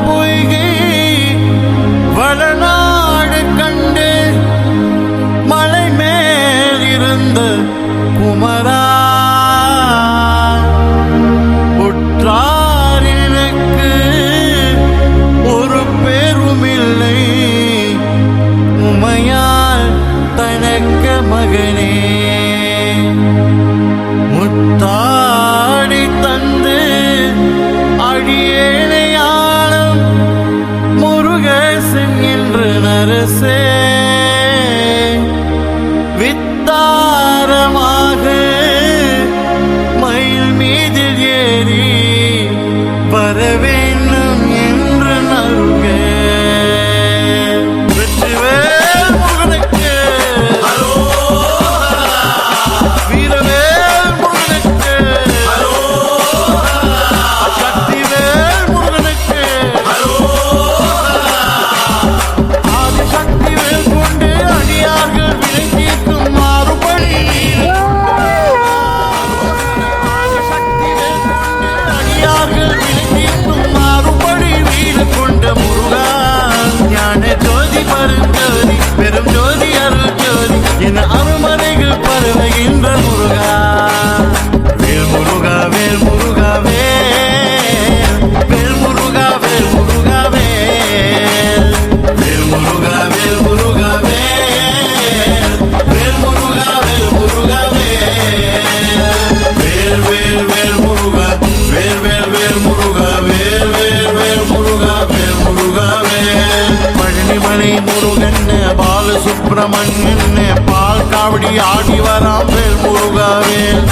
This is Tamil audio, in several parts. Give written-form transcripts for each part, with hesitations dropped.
பொய்கை வளநாடு கண்டு மலை மேல் இருந்த குமரா உற்றார் எனக்கு ஒரு பேருமில்லை உமையால் தனக்க மகனே முத்தாடி தந்து அடியேனையாளும் முருகேசன் என்று நரசே வித்தாரமாக மயில் மீதில் ஏறி வரவேண்டும் என்று நருகே வெற்றிவேல் முருகனுக்கு வீரவேல் முருகனுக்கு சக்திவேல் முருகனுக்கு ஆதிசக்திவேல் கொண்டு அடியார்கள் வினை தீர்க்கும் மாறுபடி ஆதிசக்திவேல் கொண்டு அடியார்கள் வினை தீர்க்கும் மாறுபடி வீடு கொண்ட முருகா ஞான ஜோதி பருஞ்சோதி பெரும் ஜோதி அருள் ஜோதி என அருமறைகள் பரவுகின்ற முருகா வேல் முருகா வேல் முருகா வேல் முருகா வேல் முருகா வேல் முருகா வேல் முருகா வேல் முருகா வேல் முருகா வேல் முருகா வேல் முருகா வேல் முருகா வேல் பழனிமலை முருகன் பாலசுப்பிரமணியன் பால் காவடி ஆடி வராம் வேல் முருகாவேல்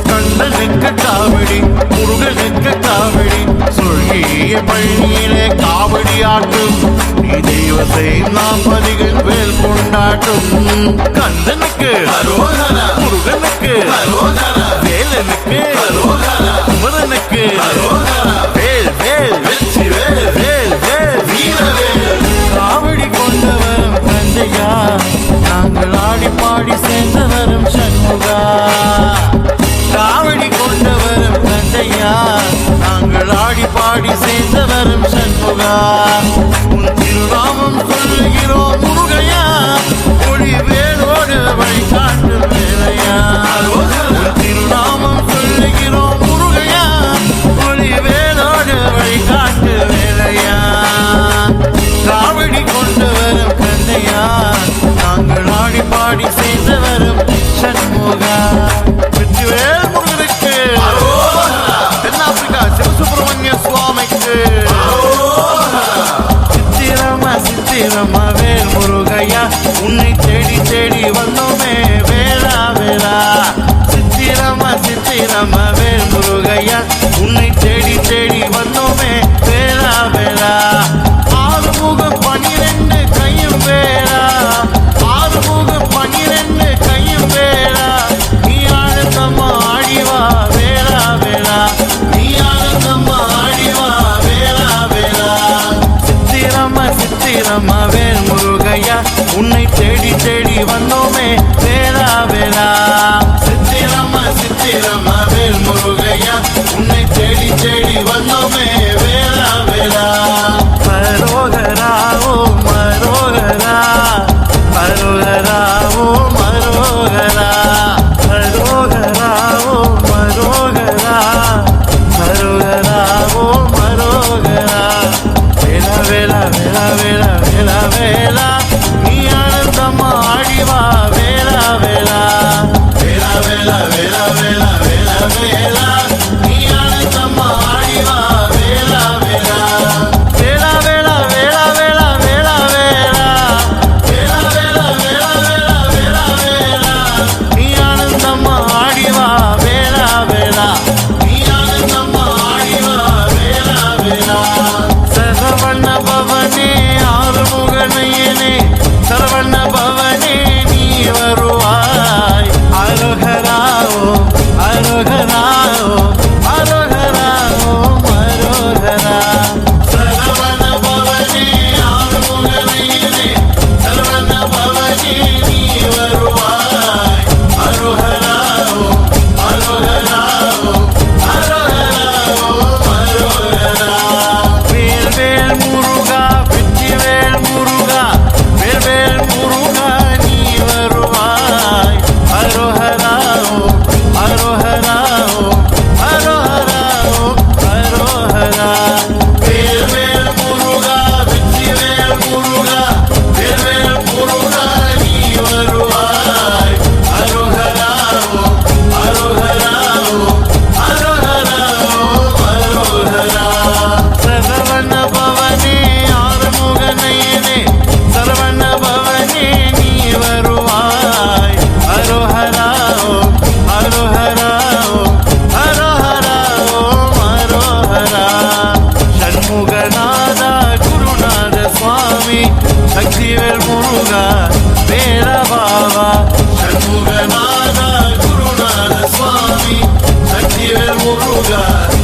கண்ணனுக்கு காவடி முருகனுக்கு காவடி சொல்கிய பழனியிலே காவடி ஆட்டும் நீ தெய்வத்தை நாம் பதிகள் வேல் கொண்டாட்டும் கண்ணனுக்கு முருகனுக்கு வேலனுக்கு குமரனுக்கு வேல் வேல் வெற்றி வேல் வேல் வேல் வீரவேல் காவடி கொண்டவரும் கந்தையா நாங்கள் ஆடி பாடி சேர்ந்து வரும் சண்முகா காவடி கொண்டவரும் கந்தையா நாங்கள் ஆடி பாடி சேர்ந்து வரும் சண்முகா உன் திருநாமம் சொல்லுகிறோம் முருகையா ஒளி வேலோடு வழி காட்டும் வேலையா உன் திருநாமம் சொல்லுகிறோம் முருகையா ஒளி வேலோடு வழி காட்டு வேலையா காவடி கொண்டு வரும் கந்தையா நாங்கள் ஆடி பாடி சேர்ந்து வரும் சண்முகா வெற்றிவேல் முருகனுக்கு தென்னாப்பிரிக்கா சிவசுப்பிரமணிய சுவாமிக்கு சித்திரமா வேல் முருகையா உன்னை தேடி தேடி வந்தோமே வேளா வேளா சித்திரமா வேல் முருகையா உன்னை தேடி தேடி வந்தோமே வேளா வேளா ஆறுமுகம் 12 கையும் வேளா ஆறுமுகம் 12 கையும் வேளா நீ ஆனந்தம்மா ஆடிவா வேளா வேளா நீ ஆனந்தம்மா ஆடிவா வேளா வேளா சித்திரமா வேல் முருகையா உன்னை தேடி தேடி வந்தோமே வேளா வேளா சித்திரமா வேல் முருகையா உன்னை தேடி தேடி வந்தோமே வேளா வேளா மரோகரா ஓ மரோகரா மரோகரா ஓ மரோகரா மரோகரா ஓ மரோகரா மரோகரா ஓ மரோகரா வேலா வேலா வேலா வேலா வேலா வேலா நீ ஆனந்தம்மா ஆடிவா வேலா வேலா வேலா வேலா வேலா வேலா வேலா வேலா நீ ஆனந்தம்மா ஆடிவா வேலா வேலா வேலா வேலா வேலா வேலா வேலா வேலா வேலா வேலா வேலா வேலா வேலா முருகா